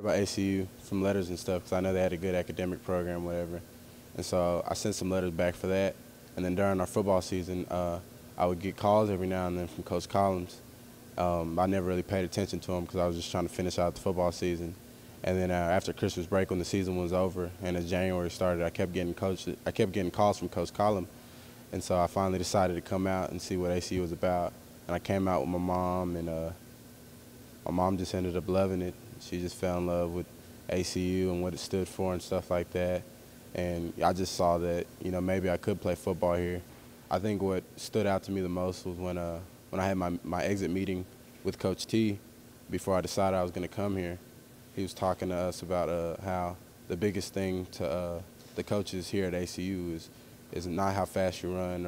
About ACU, some letters and stuff, because I know they had a good academic program, whatever. And so I sent some letters back for that. And then during our football season, I would get calls every now and then from Coach Collins. I never really paid attention to him because I was just trying to finish out the football season. And then after Christmas break, when the season was over and as January started, I kept getting calls from Coach Collins. And so I finally decided to come out and see what ACU was about. And I came out with my mom, and my mom just ended up loving it. She just fell in love with ACU and what it stood for and stuff like that. And I just saw that, maybe I could play football here. I think what stood out to me the most was when I had my exit meeting with Coach T before I decided I was going to come here. He was talking to us about how the biggest thing to the coaches here at ACU is not how fast you run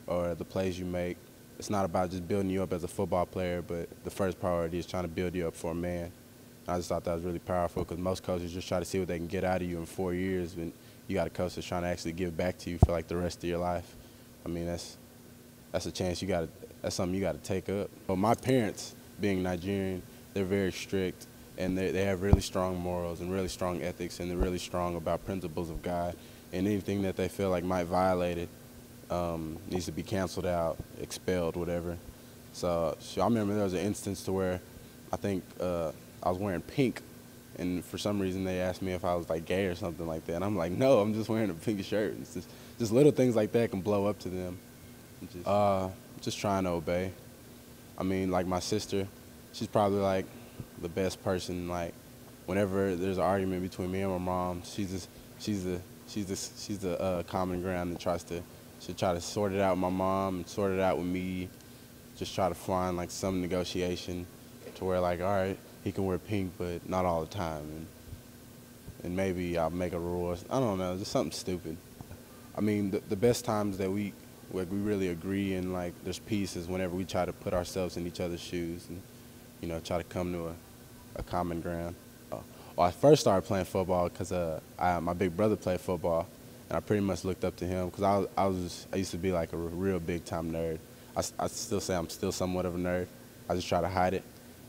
or the plays you make. It's not about just building you up as a football player, but the first priority is trying to build you up for a man. I just thought that was really powerful because most coaches just try to see what they can get out of you in 4 years, when you got a coach that's trying to actually give back to you for like the rest of your life. I mean, that's a chance that's something you got to take up. But my parents, being Nigerian, they're very strict, and they have really strong morals and really strong ethics, and they're really strong about principles of God. And anything that they feel like might violate it needs to be canceled out, expelled, whatever. So I remember there was an instance to where I think I was wearing pink, and for some reason they asked me if I was like gay or something like that. And I'm like, no, I'm just wearing a pink shirt. It's just little things like that can blow up to them. Just trying to obey. I mean, like my sister, she's probably like the best person. Like whenever there's an argument between me and my mom, she's the common ground that she'll try to sort it out with my mom and sort it out with me. Just try to find like some negotiation to where like, all right, he can wear pink, but not all the time, and maybe I'll make a rule. I don't know, just something stupid. I mean, the best times that we really agree and like there's peace is whenever we try to put ourselves in each other's shoes and try to come to a common ground. Well, I first started playing football because my big brother played football, and I pretty much looked up to him because I used to be like a real big time nerd. I still say I'm still somewhat of a nerd. I just try to hide it.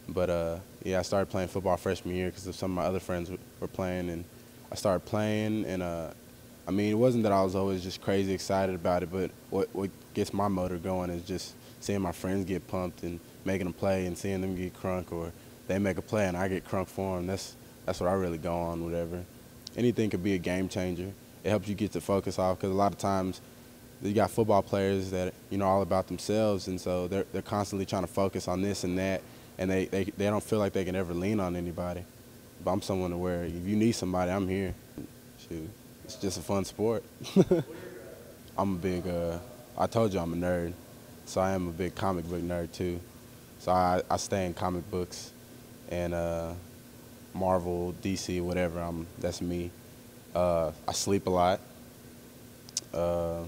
But yeah, I started playing football freshman year because some of my other friends were playing, and I started playing. And I mean, it wasn't that I was always just crazy excited about it, but what gets my motor going is just seeing my friends get pumped and making them play, and seeing them get crunk, or they make a play and I get crunk for them. That's what I really go on. Whatever. Anything could be a game changer. It helps you get the focus off, because a lot of times you got football players that all about themselves, and so they're constantly trying to focus on this and that. And they don't feel like they can ever lean on anybody. But I'm someone to where if you need somebody, I'm here. Shoot, it's just a fun sport. I'm a big, I told you I'm a nerd, so I am a big comic book nerd too. So I stay in comic books and Marvel, DC, whatever. That's me. I sleep a lot. I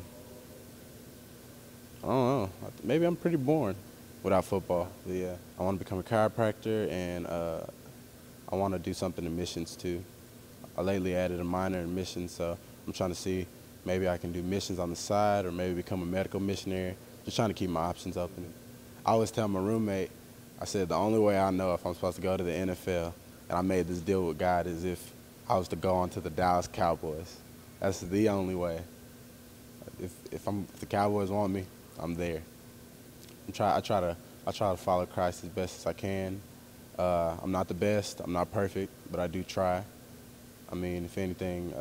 don't know. Maybe I'm pretty boring without football. But yeah, I want to become a chiropractor, and I want to do something in missions too. I lately added a minor in missions, so I'm trying to see maybe I can do missions on the side, or maybe become a medical missionary. Just trying to keep my options open. I always tell my roommate, I said the only way I know if I'm supposed to go to the NFL, and I made this deal with God, is if I was to go on to the Dallas Cowboys. That's the only way. If the Cowboys want me, I'm there. I try to follow Christ as best as I can. I'm not the best. I'm not perfect, but I do try. I mean, if anything,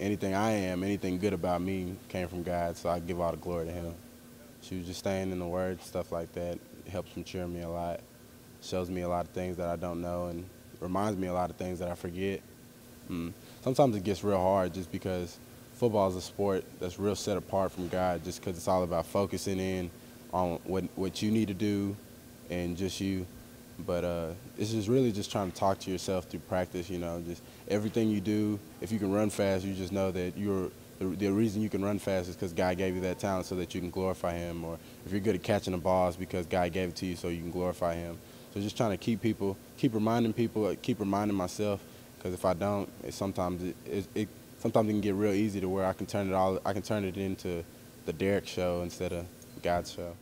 anything I am, anything good about me came from God, so I give all the glory to Him. She was just staying in the Word, stuff like that. It helps mature me a lot. Shows me a lot of things that I don't know, and reminds me a lot of things that I forget. Sometimes it gets real hard just because football is a sport that's real set apart from God, just because it's all about focusing in on what you need to do and just you. But it's just really just trying to talk to yourself through practice, just everything you do. If you can run fast, you just know that the reason you can run fast is because God gave you that talent so that you can glorify Him. Or if you're good at catching the balls, because God gave it to you so you can glorify Him. So just trying to keep reminding people, keep reminding myself, because if I don't, sometimes it can get real easy to where I can turn it into the Derek show instead of God's show.